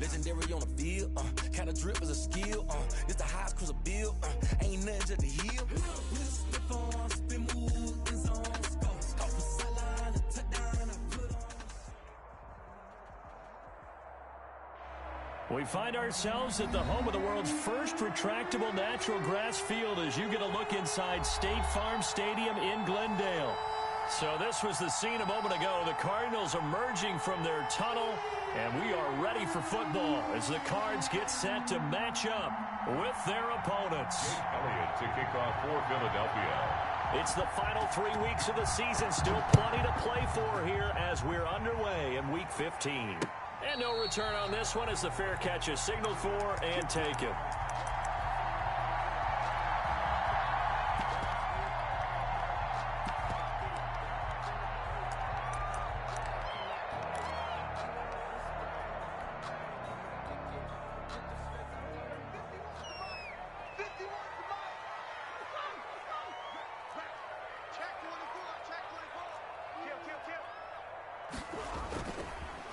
legendary on the field, kind of drip is a skill, it's the highest cruise a bill, ain't nothing just to heal. Spin move, in zone, scope for sideline, touchdown, I put on. We find ourselves at the home of the world's first retractable natural grass field as you get a look inside State Farm Stadium in Glendale. So this was the scene a moment ago. The Cardinals emerging from their tunnel, and we are ready for football as the Cards get set to match up with their opponents. Elliott to kick off for Philadelphia. It's the final 3 weeks of the season. Still plenty to play for here as we're underway in Week 15. And no return on this one as the fair catch is signaled for and taken.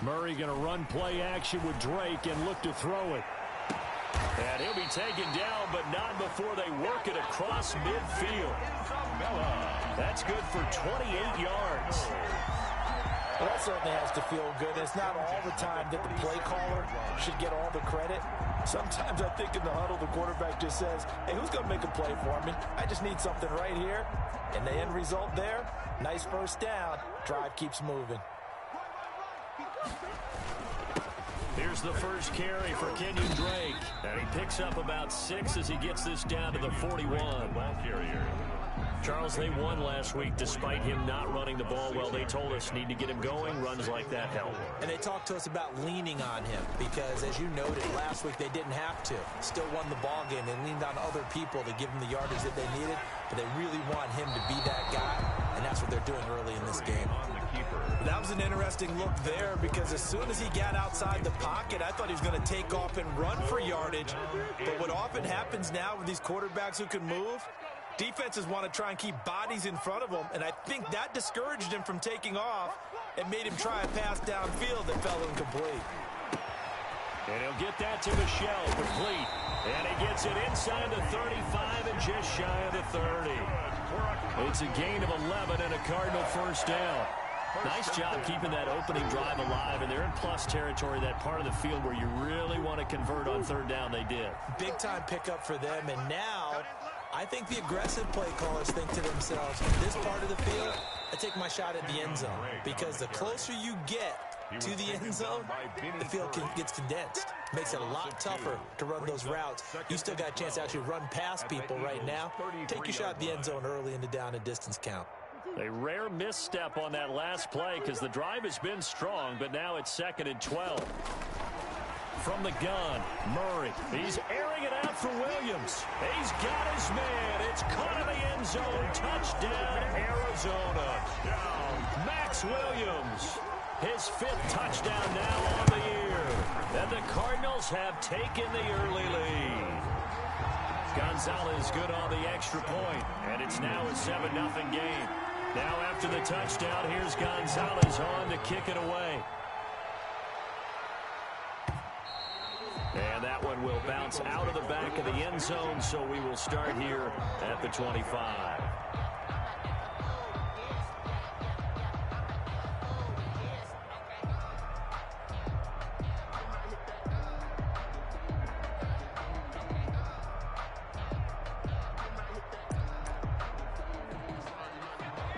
Murray going to run play action with Drake and look to throw it. And he'll be taken down, but not before they work it across midfield. That's good for 28 yards. Well, that certainly has to feel good. It's not all the time that the play caller should get all the credit. Sometimes I think in the huddle, the quarterback just says, hey, who's going to make a play for me? I just need something right here. And the end result there, nice first down. Drive keeps moving. Here's the first carry for Kenyon Drake. And he picks up about 6 as he gets this down to the 41. Ball carrier. Charles, they won last week despite him not running the ball well. They told us need to get him going. Runs like that help. And they talked to us about leaning on him because, as you noted, last week they didn't have to. Still won the ball game. They leaned on other people to give them the yardage that they needed, but they really want him to be that guy, and that's what they're doing early in this game. That was an interesting look there because as soon as he got outside the pocket, I thought he was going to take off and run for yardage. But what often happens now with these quarterbacks who can move, defenses want to try and keep bodies in front of them, and I think that discouraged him from taking off and made him try a pass downfield that fell incomplete. And he'll get that to Michelle, complete. And he gets it inside the 35 and just shy of the 30. It's a gain of 11 and a Cardinal first down. Nice job keeping that opening drive alive, and they're in plus territory, that part of the field where you really want to convert on third down. They did. Big-time pickup for them, and now I think the aggressive play callers think to themselves, in this part of the field, I take my shot at the end zone, because the closer you get to the end zone, the field gets condensed. Makes it a lot tougher to run those routes. You still got a chance to actually run past people right now. Take your shot at the end zone early in the down and distance count. A rare misstep on that last play because the drive has been strong, but now it's 2nd and 12. From the gun, Murray. He's airing it out for Williams. He's got his man. It's caught in the end zone. Touchdown, Arizona. Max Williams. His 5th touchdown now on the year. And the Cardinals have taken the early lead. Gonzalez good on the extra point, and it's now a 7-0 game. Now after the touchdown, here's Gonzalez on to kick it away. And that one will bounce out of the back of the end zone, so we will start here at the 25.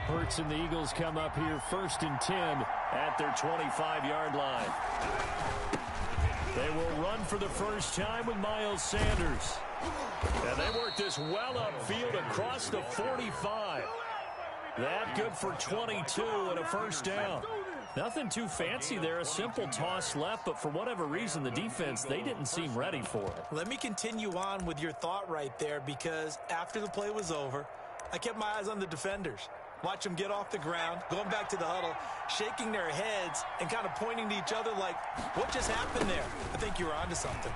Hurts and the Eagles come up here 1st and 10 at their 25-yard line. They will run for the first time with Miles Sanders. And they work this well upfield across the 45. That good for 22 and a first down. Nothing too fancy there, a simple toss left, but for whatever reason, the defense, they didn't seem ready for it. Let me continue on with your thought right there, because after the play was over, I kept my eyes on the defenders. Watch them get off the ground, going back to the huddle, shaking their heads and kind of pointing to each other like, what just happened there? I think you were onto something.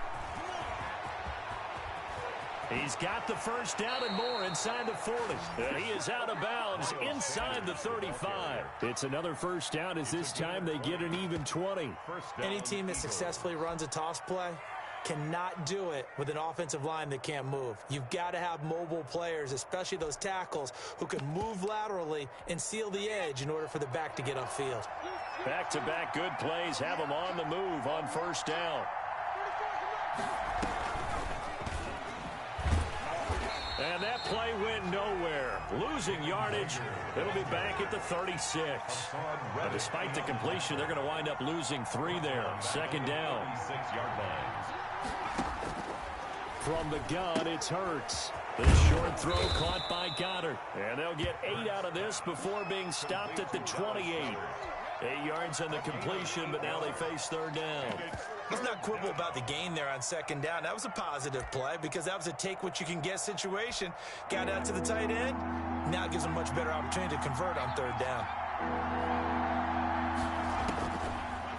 He's got the first down and more inside the 40. And he is out of bounds inside the 35. It's another first down as this time they get an even 20. Any team that successfully runs a toss play cannot do it with an offensive line that can't move. You've got to have mobile players, especially those tackles, who can move laterally and seal the edge in order for the back to get upfield. Back-to-back good plays have them on the move on first down. And that play went nowhere. Losing yardage. It'll be back at the 36. But despite the completion, they're going to wind up losing 3 there. Second down. From the gun, it's Hurts. The short throw caught by Goddard. And they'll get 8 out of this before being stopped at the 28. 8 yards on the completion, but now they face third down. Let's not quibble about the gain there on second down. That was a positive play because that was a take-what-you-can-get situation. Got out to the tight end. Now it gives them a much better opportunity to convert on third down.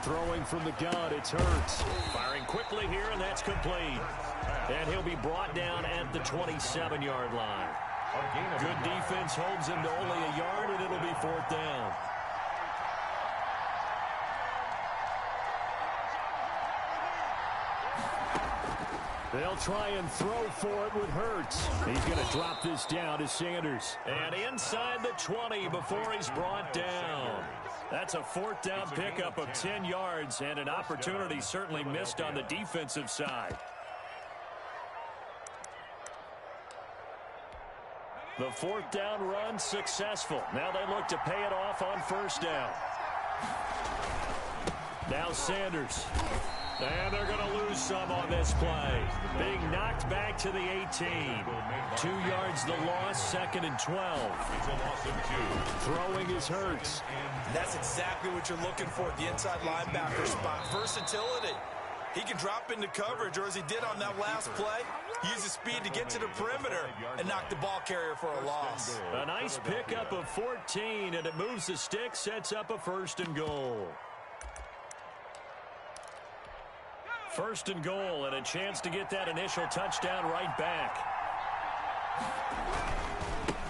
Throwing from the gun, it's Hurts. Firing quickly here, and that's complete. And he'll be brought down at the 27-yard line. Good defense holds him to only a yard, and it'll be fourth down. They'll try and throw for it with Hurts. He's going to drop this down to Sanders. And inside the 20 before he's brought down. That's a fourth down pickup of 10 yards and an opportunity certainly missed on the defensive side. The fourth down run successful. Now they look to pay it off on first down. Now Sanders. And they're going to lose some on this play. Being knocked back to the 18. 2 yards the loss, second and 12. Throwing is Hurts. That's exactly what you're looking for at the inside linebacker spot. Versatility. He can drop into coverage, or as he did on that last play, use his speed to get to the perimeter and knock the ball carrier for a loss. A nice pickup of 14, and it moves the stick, sets up a first and goal. First and goal, and a chance to get that initial touchdown right back.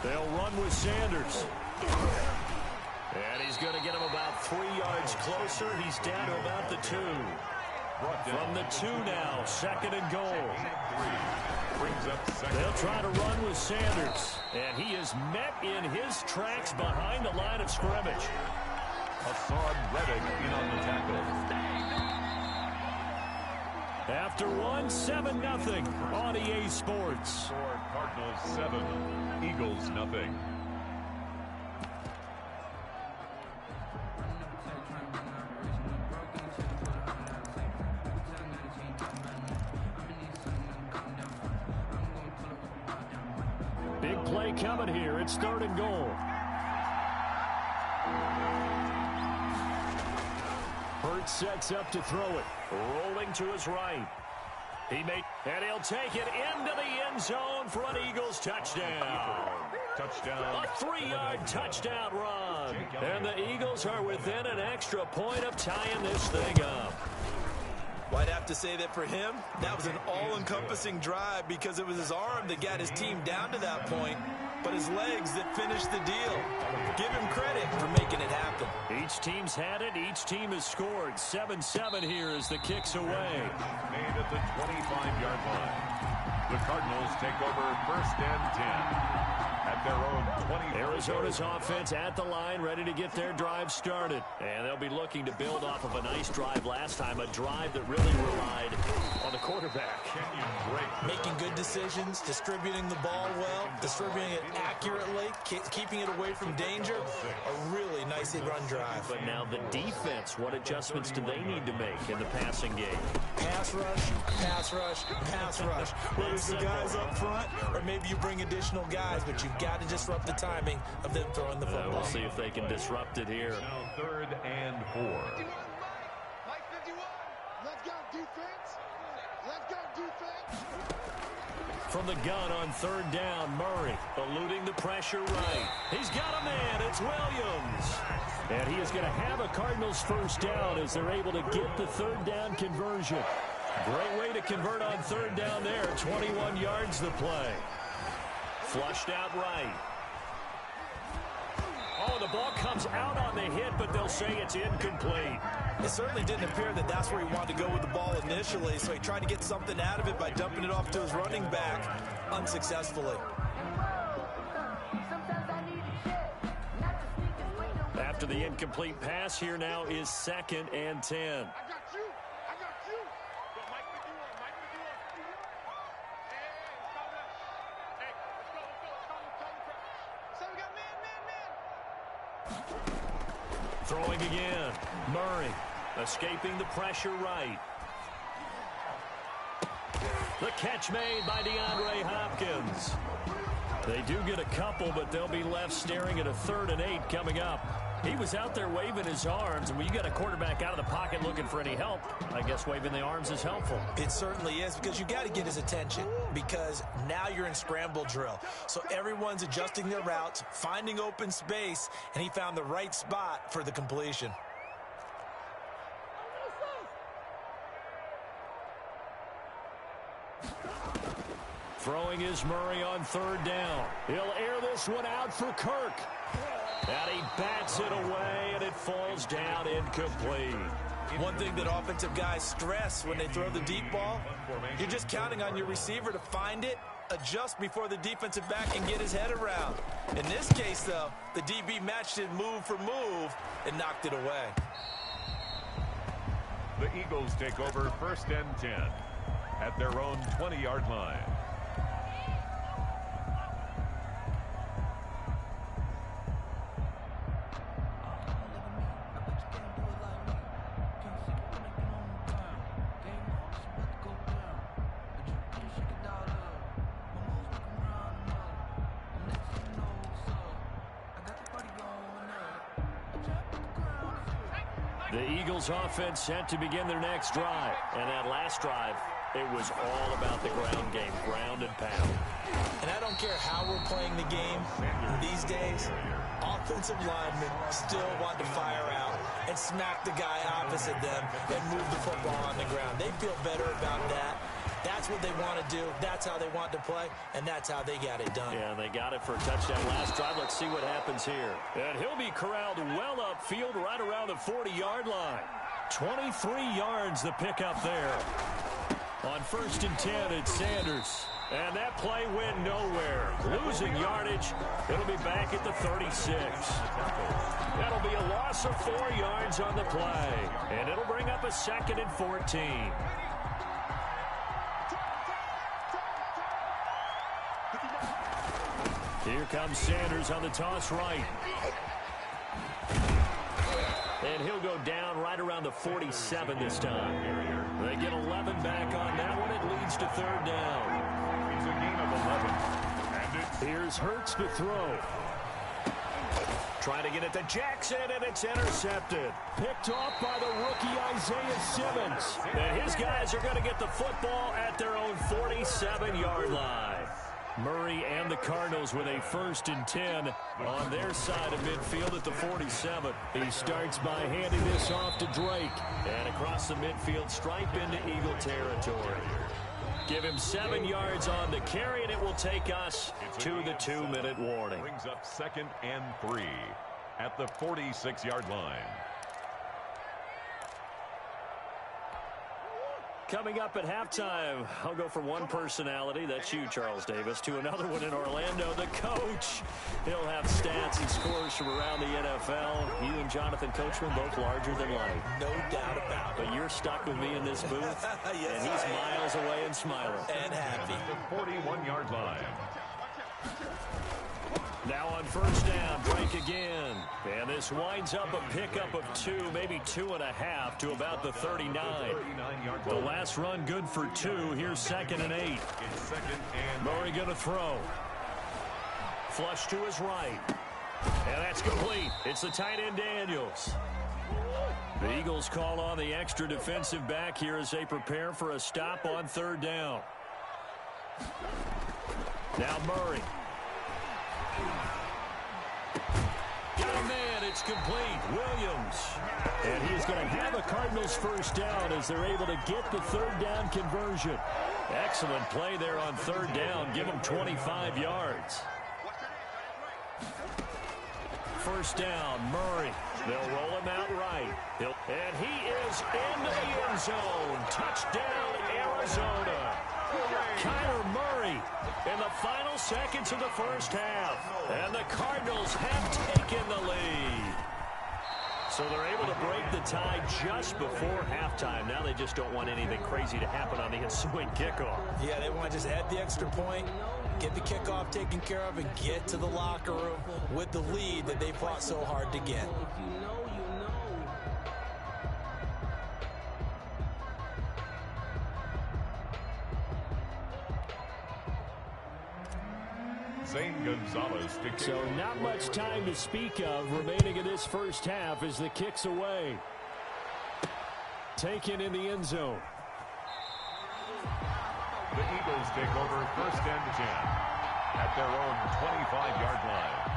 They'll run with Sanders. And he's going to get him about 3 yards closer. He's down to about the 2. From the 2 now, second and goal. They'll try to run with Sanders. And he is met in his tracks behind the line of scrimmage. Hassan Reddick in on the tackle. After 7-0 on EA Sports. For Cardinals 7, Eagles nothing. Big play coming here. It's third and goal. Hurts sets up to throw it. Rolling to his right. And he'll take it into the end zone for an Eagles touchdown. Touchdown. A 3-yard touchdown run. And the Eagles are within an extra point of tying this thing up. Well, I'd have to say that for him, that was an all-encompassing drive because it was his arm that got his team down to that point, but his legs that finished the deal. Give him credit for making it happen. Each team's had it. Each team has scored. 7-7 here as the kick's away. Made at the 25-yard line. The Cardinals take over first and 10. At their own 20. Arizona's offense at the line, ready to get their drive started. And they'll be looking to build off of a nice drive last time, a drive that really relied on the quarterback. Making good decisions, distributing the ball well, distributing it accurately, keeping it away from danger. A really nicely run drive. But now the defense, what adjustments do they need to make in the passing game? Pass rush, pass rush, pass rush. Whether it's the guys up front or maybe you bring additional guys, but you've got to disrupt the timing of them throwing the football. We'll see if they can disrupt it here. Now third and 4. Mike 51, let's go defense. Let's go defense. From the gun on third down, Murray eluding the pressure right. He's got a man. It's Williams. And he is going to have a Cardinals first down as they're able to get the third down conversion. Great way to convert on third down there. 21 yards the play. Flushed out right. Oh, the ball comes out on the hit, but they'll say it's incomplete. It certainly didn't appear that that's where he wanted to go with the ball initially, so he tried to get something out of it by dumping it off to his running back unsuccessfully. After the incomplete pass, here now is 2nd and 10. I got you. I got you. Yo, Mike 51. Mike 51. Hey, let's go. So we got man. Throwing again. Murray escaping the pressure right. The catch made by DeAndre Hopkins. They do get a couple, but they'll be left staring at a 3rd and 8 coming up. He was out there waving his arms, and when you got a quarterback out of the pocket looking for any help, I guess waving the arms is helpful. It certainly is, because you got to get his attention, because now you're in scramble drill. So everyone's adjusting their routes, finding open space, and he found the right spot for the completion. Throwing is Murray on 3rd down. He'll air this one out for Kirk. And he bats it away, and it falls down incomplete. One thing that offensive guys stress when they throw the deep ball, you're just counting on your receiver to find it, adjust before the defensive back can get his head around. In this case, though, the DB matched it move for move and knocked it away. The Eagles take over 1st and 10 at their own 20-yard line. The Eagles offense set to begin their next drive. And that last drive, it was all about the ground game, ground and pound. And I don't care how we're playing the game these days, offensive linemen still want to fire out and smack the guy opposite them and move the football on the ground. They feel better about that. That's what they want to do. That's how they want to play, and that's how they got it done. Yeah, they got it for a touchdown last drive. Let's see what happens here. And he'll be corralled well upfield right around the 40-yard line. 23 yards the pickup there. On 1st and 10, it's Sanders. And that play went nowhere. Losing yardage. It'll be back at the 36. That'll be a loss of 4 yards on the play. And it'll bring up a 2nd and 14. Here comes Sanders on the toss right. And he'll go down right around the 47 this time. They get 11 back on that one. It leads to 3rd down. It's a gain of 11. And Here's Hurts to throw. Trying to get it to Jackson, and it's intercepted. Picked off by the rookie Isaiah Simmons. And his guys are going to get the football at their own 47-yard line. Murray and the Cardinals with a 1st and 10 on their side of midfield at the 47. He starts by handing this off to Drake. And across the midfield stripe into Eagle territory. Give him 7 yards on the carry, and it will take us to the 2-minute warning. brings up 2nd and 3 at the 46-yard line. Coming up at halftime, I'll go from one personality, that's you, Charles Davis, to another one in Orlando, the coach. He'll have stats and scores from around the NFL. You and Jonathan Coachman, both larger than life. No doubt about it. But you're stuck with me in this booth, Yes, and he's miles away and smiling. And happy. The 41-yard line. Now on 1st down, Drake again. And this winds up a pickup of 2, maybe 2.5 to about the 39. The last run good for 2. Here's 2nd and 8. It's 2nd and Murray going to throw. Flush to his right. And that's complete. It's the tight end Daniels. The Eagles call on the extra defensive back here as they prepare for a stop on 3rd down. Now Murray. Got a man, it's complete. Williams. And he is going to have a Cardinals first down as they're able to get the third down conversion. Excellent play there on third down. Give him 25 yards. First down, Murray. They'll roll him out right. And he is into the end zone. Touchdown, Arizona. Kyler Murray in the final seconds of the first half. And the Cardinals have taken the lead. So they're able to break the tie just before halftime. Now they just don't want anything crazy to happen on the ensuing kickoff. Yeah, they want to just add the extra point, get the kickoff taken care of, and get to the locker room with the lead that they fought so hard to get. So not much time to speak of remaining in this first half as the kick's away. Taken in the end zone. The Eagles take over first and 10 at their own 25-yard line.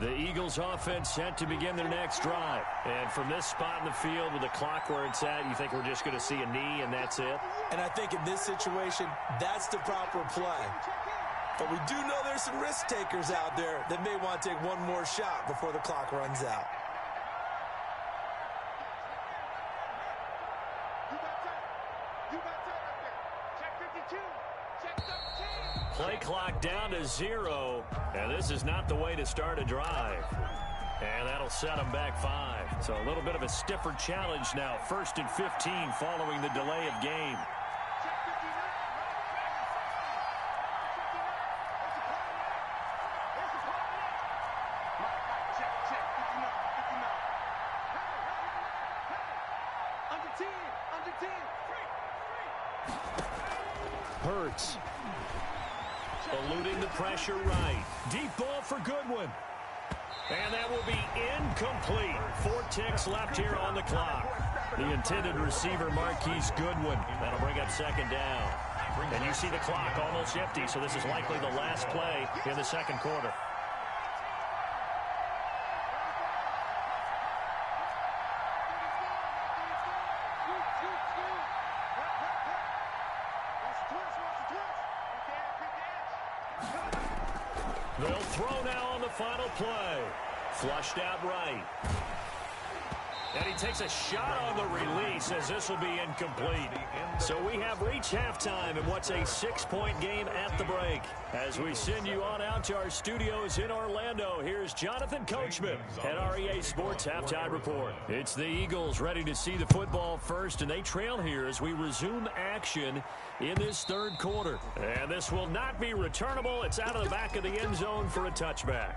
The Eagles offense set to begin their next drive. And from this spot in the field with the clock where it's at, you think we're just going to see a knee and that's it? And I think in this situation, that's the proper play. But we do know there's some risk takers out there that may want to take one more shot before the clock runs out. Play clock down to 0, and this is not the way to start a drive. And that'll set them back 5. So a little bit of a stiffer challenge now. 1st and 15 following the delay of game. Hurts. Eluding the pressure right. Deep ball for Goodwin. And that will be incomplete. 4 ticks left here on the clock. The intended receiver, Marquise Goodwin. That'll bring up second down. And you see the clock almost empty, so this is likely the last play in the second quarter. They'll throw now on the final play. Flushed out right. And he takes a shot on the release as this will be incomplete. So we have reached halftime in what's a 6-point game at the break. As we send you on out to our studios in Orlando, here's Jonathan Coachman at REA Sports Halftime Report. It's the Eagles ready to see the football first, and they trail here as we resume action in this third quarter. And this will not be returnable. It's out of the back of the end zone for a touchback.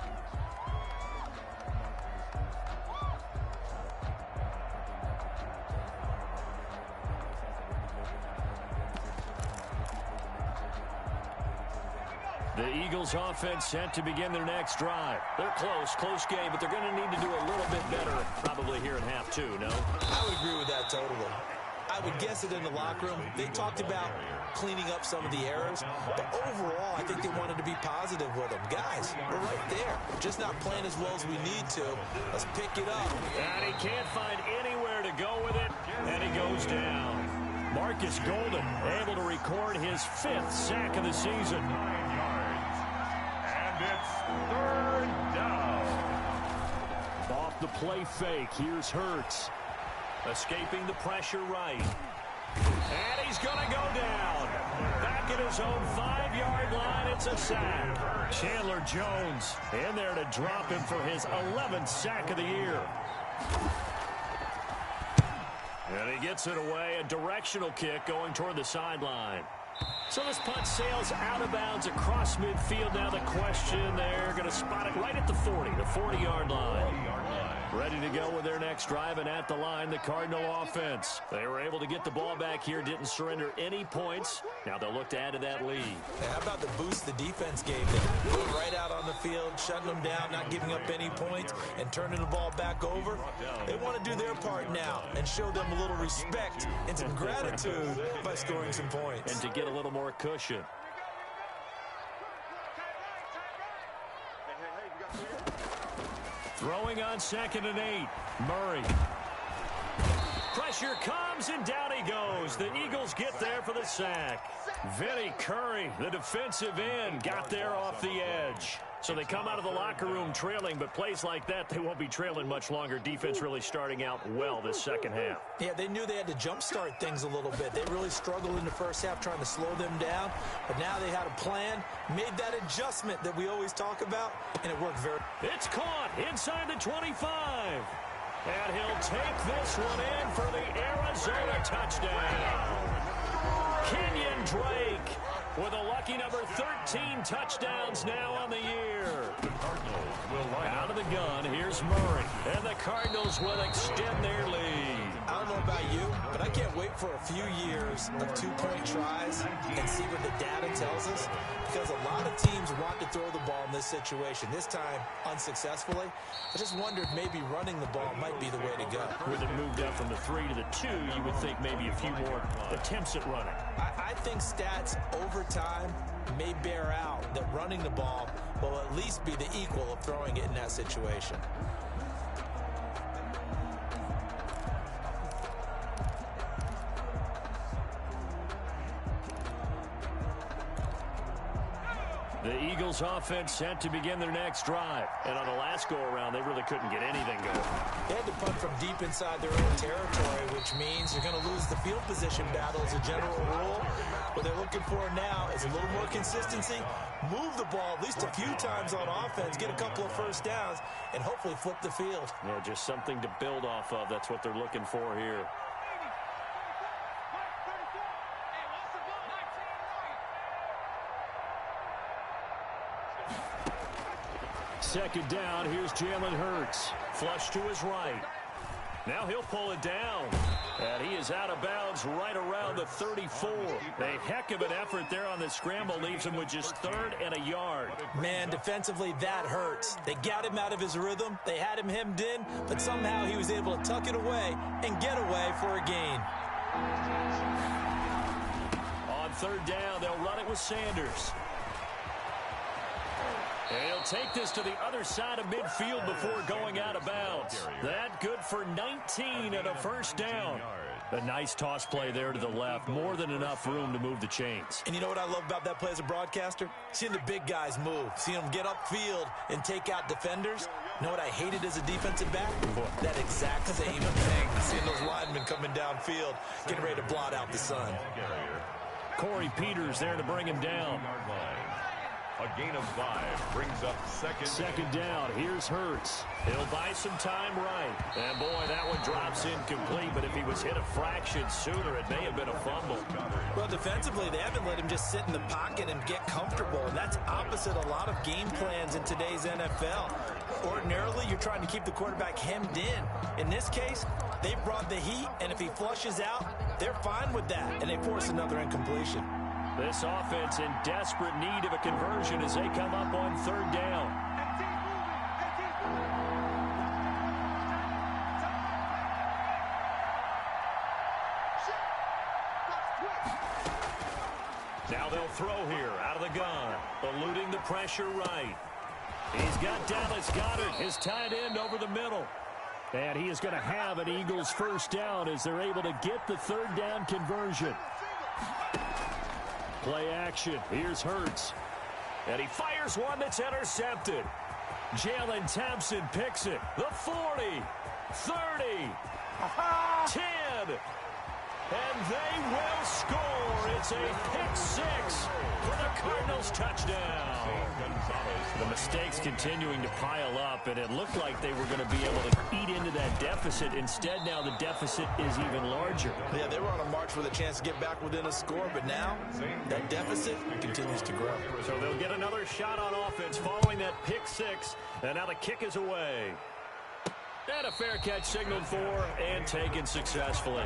The Eagles offense set to begin their next drive. They're close game, but they're going to need to do a little bit better probably here in half 2, no? I would agree with that totally. I would guess it in the locker room. They talked about cleaning up some of the errors, but overall, I think they wanted to be positive with them. Guys, we're right there. Just not playing as well as we need to. Let's pick it up. And he can't find anywhere to go with it, and he goes down. Marcus Golden able to record his 5th sack of the season. It's third down. Off the play fake, here's Hurts. Escaping the pressure right. And he's going to go down. Back at his own 5-yard line, it's a sack. Chandler Jones in there to drop him for his 11th sack of the year. And he gets it away, a directional kick going toward the sideline. So this punt sails out of bounds across midfield. Now the question, they're going to spot it right at the 40, the 40-yard line. Ready to go with their next drive, and at the line, the Cardinal offense. They were able to get the ball back here, didn't surrender any points. Now they'll look to add to that lead. And how about the boost the defense gave them? Going right out on the field, shutting them down, not giving up any points, and turning the ball back over. They want to do their part now and show them a little respect and some gratitude by scoring some points. And to get a little more cushion. Throwing on 2nd and 8. Murray. Pressure comes, and down he goes. The Eagles get there for the sack. Vinny Curry, the defensive end, got there off the edge. So they come out of the locker room trailing, but plays like that, they won't be trailing much longer. Defense really starting out well this second half. Yeah, they knew they had to jumpstart things a little bit. They really struggled in the first half trying to slow them down, but now they had a plan, made that adjustment that we always talk about, and it worked very well. It's caught inside the 25. And he'll take this one in for the Arizona touchdown. Kenyon Drake with a lucky number 13 touchdowns now on the year. The Cardinals will line Out up. of the gun, here's Murray. And the Cardinals will extend their lead. I don't know about you, but I can't wait for a few years of two-point tries and see what the data tells us, because a lot of teams want to throw the ball in this situation, this time unsuccessfully. I just wondered maybe running the ball might be the way to go. With it moved up from the 3 to the 2, you would think maybe a few more attempts at running. I think stats over time may bear out that running the ball will at least be the equal of throwing it in that situation. The Eagles offense set to begin their next drive. And on the last go-around, they really couldn't get anything going. They had to punt from deep inside their own territory, which means they're going to lose the field position battle as a general rule. What they're looking for now is a little more consistency, move the ball at least a few times on offense, get a couple of first downs, and hopefully flip the field. Yeah, just something to build off of. That's what they're looking for here. Second down, here's Jalen Hurts. Flush to his right. Now he'll pull it down. And he is out of bounds right around the 34. A heck of an effort there on the scramble leaves him with just 3rd and a yard. Man, defensively, that hurts. They got him out of his rhythm. They had him hemmed in, but somehow he was able to tuck it away and get away for a gain. On 3rd down, they'll run it with Sanders. And he'll take this to the other side of midfield before going out of bounds. That good for 19 and a first down. A nice toss play there to the left. More than enough room to move the chains. And you know what I love about that play as a broadcaster? Seeing the big guys move. Seeing them get upfield and take out defenders. You know what I hated as a defensive back? That exact same thing. Seeing those linemen coming downfield, getting ready to blot out the sun. Corey Peters there to bring him down. A gain of 5 brings up second down. Here's Hurts. He'll buy some time right. And boy, that one drops incomplete, but if he was hit a fraction sooner, it may have been a fumble. Well, defensively, they haven't let him just sit in the pocket and get comfortable, and that's opposite a lot of game plans in today's NFL. Ordinarily, you're trying to keep the quarterback hemmed in. In this case, they brought the heat, and if he flushes out, they're fine with that, and they force another incompletion. This offense in desperate need of a conversion as they come up on 3rd down. Now they'll throw here out of the gun, eluding the pressure right. He's got Dallas Goedert, his tight end, over the middle. And he is going to have an Eagles first down as they're able to get the 3rd down conversion. Play action. Here's Hurts. And he fires one that's intercepted. Jalen Thompson picks it. The 40, 30, 10. And they will score. It's a pick 6 for the Cardinals touchdown. The mistakes continuing to pile up, and it looked like they were going to be able to eat into that deficit. Instead, now the deficit is even larger. Yeah, they were on a march with a chance to get back within a score, but now that deficit continues to grow. So they'll get another shot on offense following that pick 6, and now the kick is away. And a fair catch signaled for and taken successfully.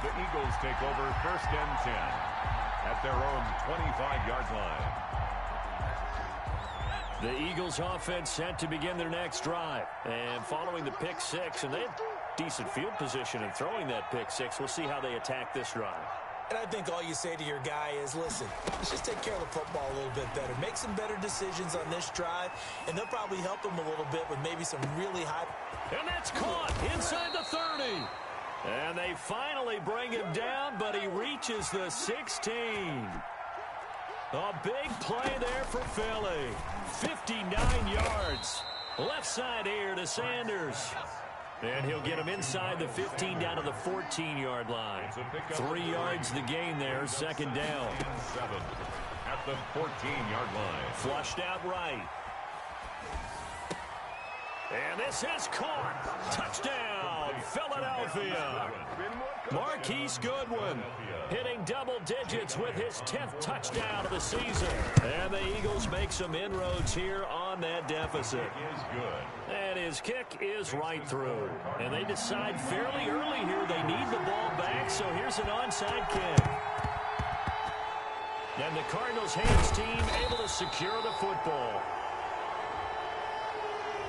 The Eagles take over 1st and 10 at their own 25-yard line. The Eagles offense set to begin their next drive. And following the pick six, and they have decent field position in throwing that pick six. We'll see how they attack this drive. And I think all you say to your guy is, listen, let's just take care of the football a little bit better. Make some better decisions on this drive, and they'll probably help him a little bit with maybe some really high. And that's caught inside the 30. And they finally bring him down, but he reaches the 16. A big play there for Philly. 59 yards. Left side here to Sanders. And he'll get him inside the 15 down to the 14-yard line. 3 yards the gain there, 2nd down. 7 at the 14-yard line. Flushed out right. And this is caught. Touchdown, Philadelphia. Marquise Goodwin hitting double digits with his 10th touchdown of the season. And the Eagles make some inroads here on that deficit. Is good. And his kick is right through. And they decide fairly early here they need the ball back, so here's an onside kick. And the Cardinals hands team able to secure the football.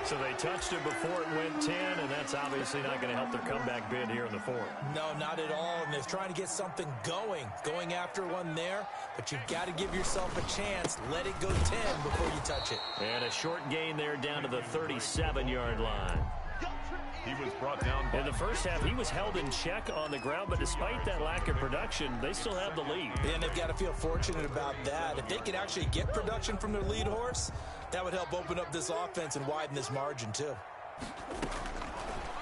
So they touched it before it went 10, and that's obviously not going to help their comeback bid here in the 4th. No, not at all, and they're trying to get something going after one there, but you've got to give yourself a chance. Let it go 10 before you touch it. And a short gain there down to the 37-yard line. He was brought down. In the first half, he was held in check on the ground, but despite that lack of production, they still have the lead. And they've got to feel fortunate about that. If they can actually get production from their lead horse, that would help open up this offense and widen this margin, too.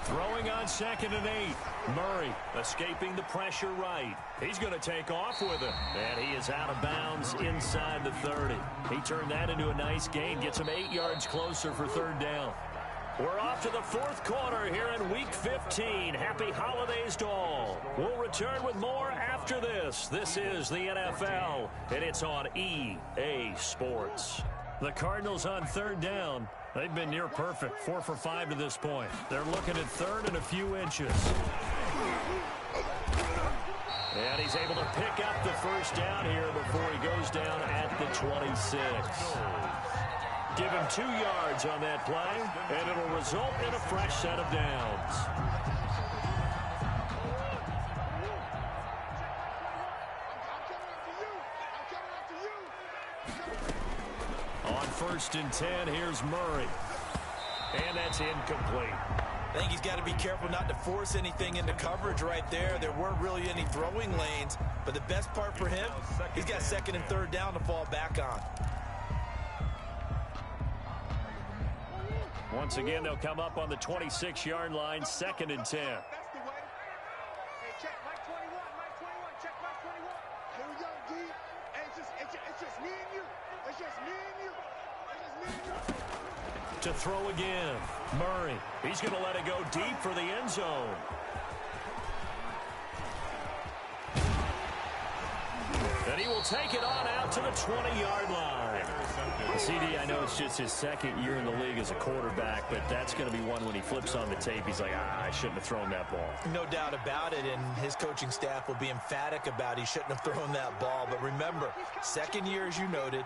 Throwing on 2nd and 8. Murray escaping the pressure right. He's going to take off with it. And he is out of bounds inside the 30. He turned that into a nice gain. Gets him 8 yards closer for 3rd down. We're off to the 4th quarter here in Week 15. Happy holidays to all. We'll return with more after this. This is the NFL, and it's on EA Sports. The Cardinals on 3rd down. They've been near perfect, 4 for 5 to this point. They're looking at 3rd and a few inches. And he's able to pick up the 1st down here before he goes down at the 26. Give him 2 yards on that play, and it'll result in a fresh set of downs. On 1st and 10, here's Murray. And that's incomplete. I think he's got to be careful not to force anything into coverage right there. There weren't really any throwing lanes, but the best part for him, he's got 2nd and 3rd down to fall back on. Once again, they'll come up on the 26-yard line, 2nd and 10. That's the way. Hey, check Mike 21. Mike 21. Check Mike 21. Here we go, D. Hey, it's just me and you. It's just me and you. It's just me and you. To throw again. Murray. He's going to let it go deep for the end zone. And he will take it on out to the 20-yard line. CD, I know it's just his 2nd year in the league as a quarterback, but that's going to be one when he flips on the tape. He's like, I shouldn't have thrown that ball. No doubt about it, and his coaching staff will be emphatic about he shouldn't have thrown that ball. But remember, 2nd year, as you noted,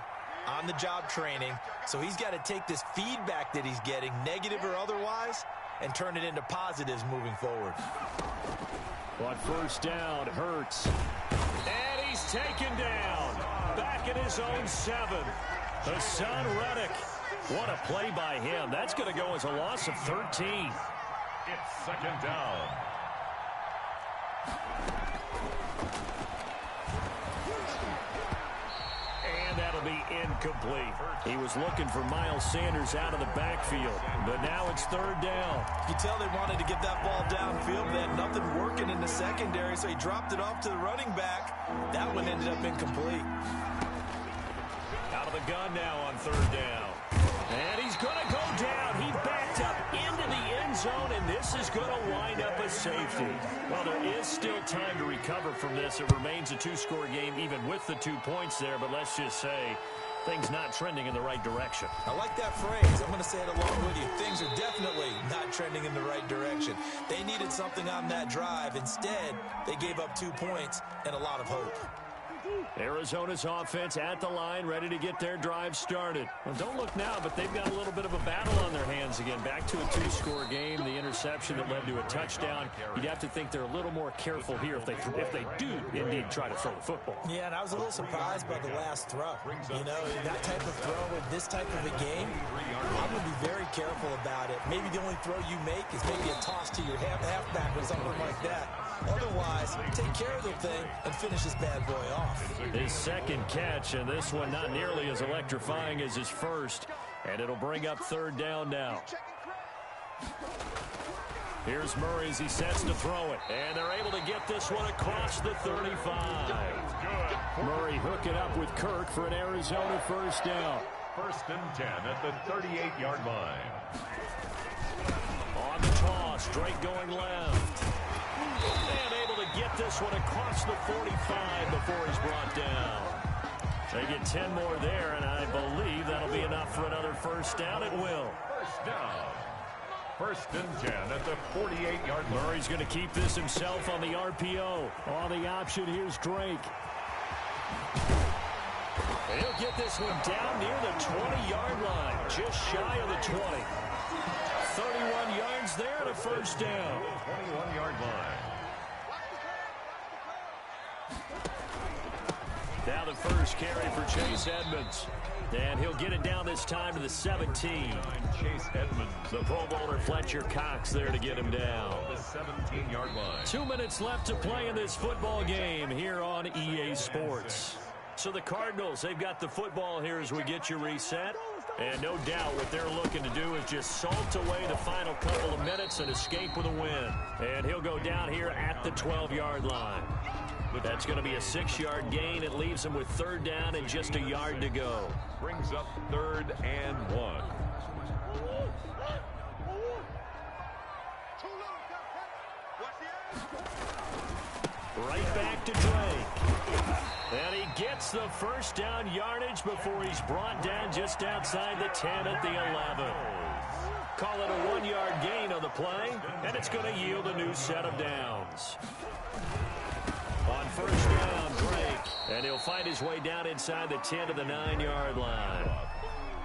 on-the-job training, so he's got to take this feedback that he's getting, negative or otherwise, and turn it into positives moving forward. On 1st down, Hurts. And he's taken down. Back in his own 7. Hassan Reddick. What a play by him. That's going to go as a loss of 13. It's 2nd down. And that'll be incomplete. He was looking for Miles Sanders out of the backfield, but now it's 3rd down. You tell they wanted to get that ball downfield. They had nothing working in the secondary, so he dropped it off to the running back. That one ended up incomplete. Out of the gun now on 3rd down. And he's going to go down. He backed up into the end zone, and this is going to wind up a safety. Well, there is still time to recover from this. It remains a two-score game even with the 2 points there, but let's just say things not trending in the right direction. I like that phrase. I'm going to say it along with you. Things are definitely not trending in the right direction. They needed something on that drive. Instead, they gave up 2 points and a lot of hope. Arizona's offense at the line, ready to get their drive started. Well, don't look now, but they've got a little bit of a battle on their hands again. Back to a two-score game, the interception that led to a touchdown. You'd have to think they're a little more careful here if they do indeed try to throw the football. Yeah, and I was a little surprised by the last throw. You know, that type of throw in this type of a game, I'm going to be very careful about it. Maybe the only throw you make is maybe a toss to your halfback or something like that. Otherwise, take care of the thing and finish this bad boy off. His second catch, and this one not nearly as electrifying as his first. And it'll bring up third down now. Here's Murray as he sets to throw it. And they're able to get this one across the 35. Murray hooking up with Kirk for an Arizona first down. 1st and 10 at the 38-yard line. On the toss, Drake going left. And able to get this one across the 45 before he's brought down. They get 10 more there, and I believe that'll be enough for another first down. It will. First down. 1st and 10 at the 48-yard line. Murray's going to keep this himself on the RPO. On the option, here's Drake. He'll get this one down near the 20-yard line, just shy of the 20. 31 yards there and a first down. 21-yard line. Now the first carry for Chase Edmonds. And he'll get it down this time to the 17. Chase Edmonds. The Pro Bowler Fletcher Cox there to get him down. The 17-yard line. 2 minutes left to play in this football game here on EA Sports. So the Cardinals, they've got the football here as we get you reset. And no doubt what they're looking to do is just salt away the final couple of minutes and escape with a win. And he'll go down here at the 12-yard line. That's going to be a 6-yard gain. It leaves him with third down and just a yard to go. Brings up 3rd and 1. Right back to Drake. And he gets the first down yardage before he's brought down just outside the 10 at the 11. Call it a 1-yard gain on the play, and it's going to yield a new set of downs. On first down, Drake. And he'll find his way down inside the 10 to the 9-yard line.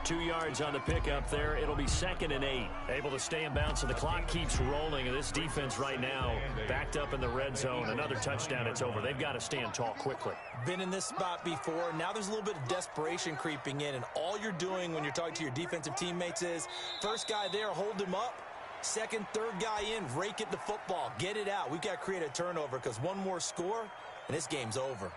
2 yards on the pickup there. It'll be 2nd and 8. Able to stay in bounds, so the clock keeps rolling. And this defense right now backed up in the red zone. Another touchdown, it's over. They've got to stand tall quickly. Been in this spot before. Now there's a little bit of desperation creeping in. And all you're doing when you're talking to your defensive teammates is, first guy there, hold him up. Second, third guy in, rake at the football. Get it out. We've got to create a turnover because one more score, and this game's over.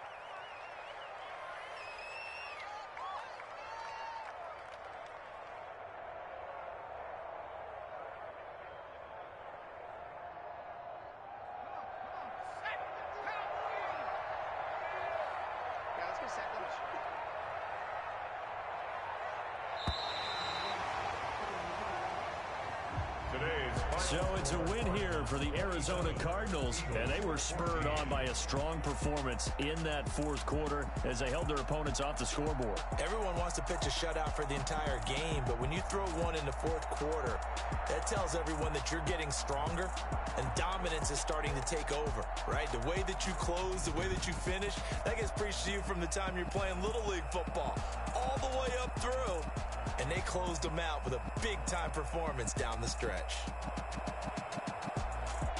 So it's a win here for the Arizona Cardinals, and they were spurred on by a strong performance in that fourth quarter as they held their opponents off the scoreboard. Everyone wants to pitch a shutout for the entire game, but when you throw one in the fourth quarter, that tells everyone that you're getting stronger and dominance is starting to take over, right? The way that you close, the way that you finish, that gets preached to you from the time you're playing Little League football all the way up through. And they closed them out with a big-time performance down the stretch.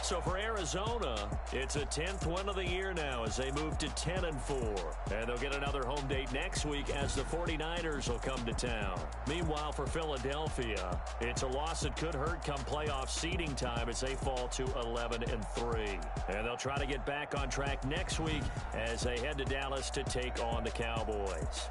So for Arizona, it's a 10th win of the year now as they move to 10-4. And they'll get another home date next week as the 49ers will come to town. Meanwhile, for Philadelphia, it's a loss that could hurt come playoff seeding time as they fall to 11-3. And they'll try to get back on track next week as they head to Dallas to take on the Cowboys.